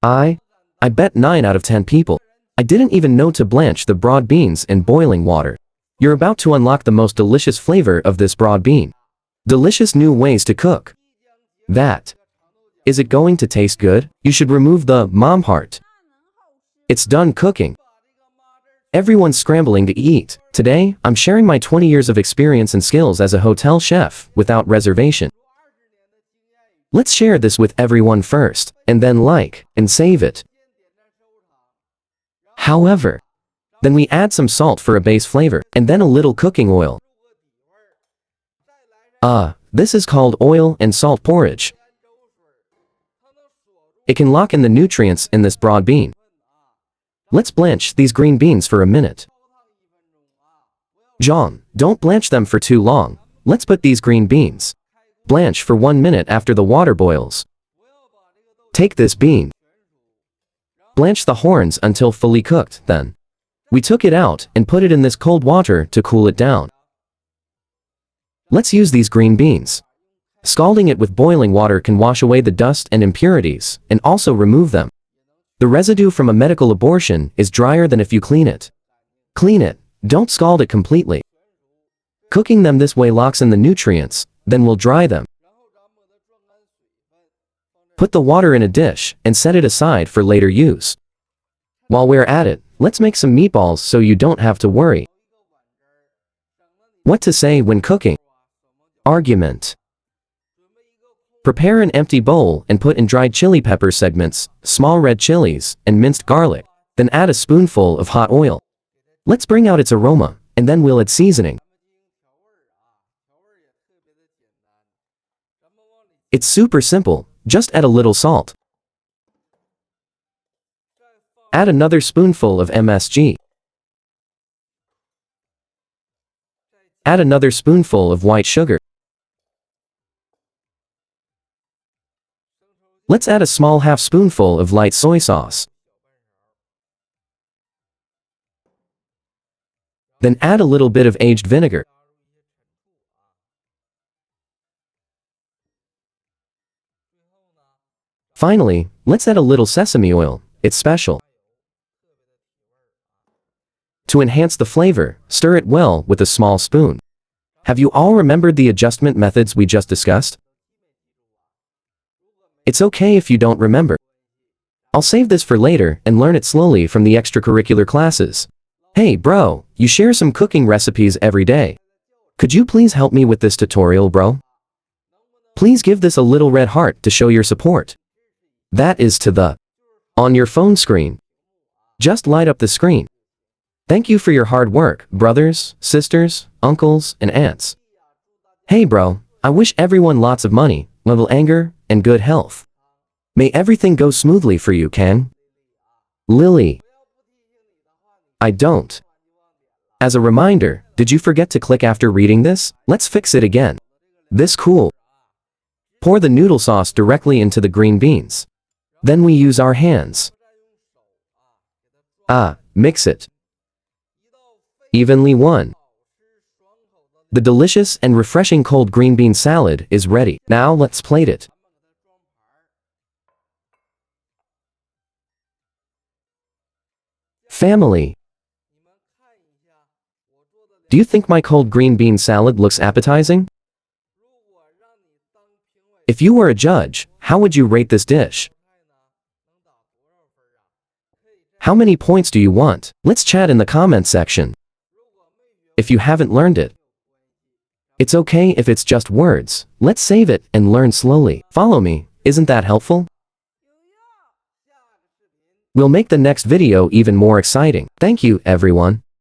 I bet 9 out of 10 people. I didn't even know to blanch the broad beans in boiling water. You're about to unlock the most delicious flavor of this broad bean. Delicious new ways to cook. That. Is it going to taste good? You should remove the mom heart. It's done cooking. Everyone's scrambling to eat. Today, I'm sharing my 20 years of experience and skills as a hotel chef without reservation. Let's share this with everyone first, and then like and save it. However, then we add some salt for a base flavor, and then a little cooking oil. This is called oil and salt porridge. It can lock in the nutrients in this broad bean. Let's blanch these green beans for a minute. John, don't blanch them for too long. Let's put these green beans. Blanch for 1 minute after the water boils. Take this bean. Blanch the horns until fully cooked, then. We took it out and put it in this cold water to cool it down. Let's use these green beans. Scalding it with boiling water can wash away the dust and impurities, and also remove them. The residue from a medical abortion is drier than if you clean it. Clean it, don't scald it completely. Cooking them this way locks in the nutrients, then we'll dry them. Put the water in a dish and set it aside for later use. While we're at it, let's make some meatballs so you don't have to worry. What to say when cooking? Argument. Prepare an empty bowl and put in dried chili pepper segments, small red chilies, and minced garlic. Then add a spoonful of hot oil. Let's bring out its aroma, and then we'll add seasoning. It's super simple, just add a little salt. Add another spoonful of MSG. Add another spoonful of white sugar. Let's add a small half spoonful of light soy sauce. Then add a little bit of aged vinegar. Finally, let's add a little sesame oil, it's special. To enhance the flavor, stir it well with a small spoon. Have you all remembered the adjustment methods we just discussed? It's okay if you don't remember. I'll save this for later and learn it slowly from the extracurricular classes. Hey bro, you share some cooking recipes every day. Could you please help me with this tutorial, bro? Please give this a little red heart to show your support. That is to the on your phone screen. Just light up the screen. Thank you for your hard work, brothers, sisters, uncles, and aunts. Hey bro, I wish everyone lots of money, little anger, and good health. May everything go smoothly for you, Ken. Lily. I don't. As a reminder, did you forget to click after reading this? Let's fix it again. This cool. Pour the noodle sauce directly into the green beans. Then we use our hands. Mix it. Evenly one. The delicious and refreshing cold green bean salad is ready. Now let's plate it. Family. Do you think my cold green bean salad looks appetizing? If you were a judge, how would you rate this dish? How many points do you want? Let's chat in the comment section. If you haven't learned it, it's okay if it's just words. Let's save it and learn slowly. Follow me, isn't that helpful? We'll make the next video even more exciting. Thank you, everyone.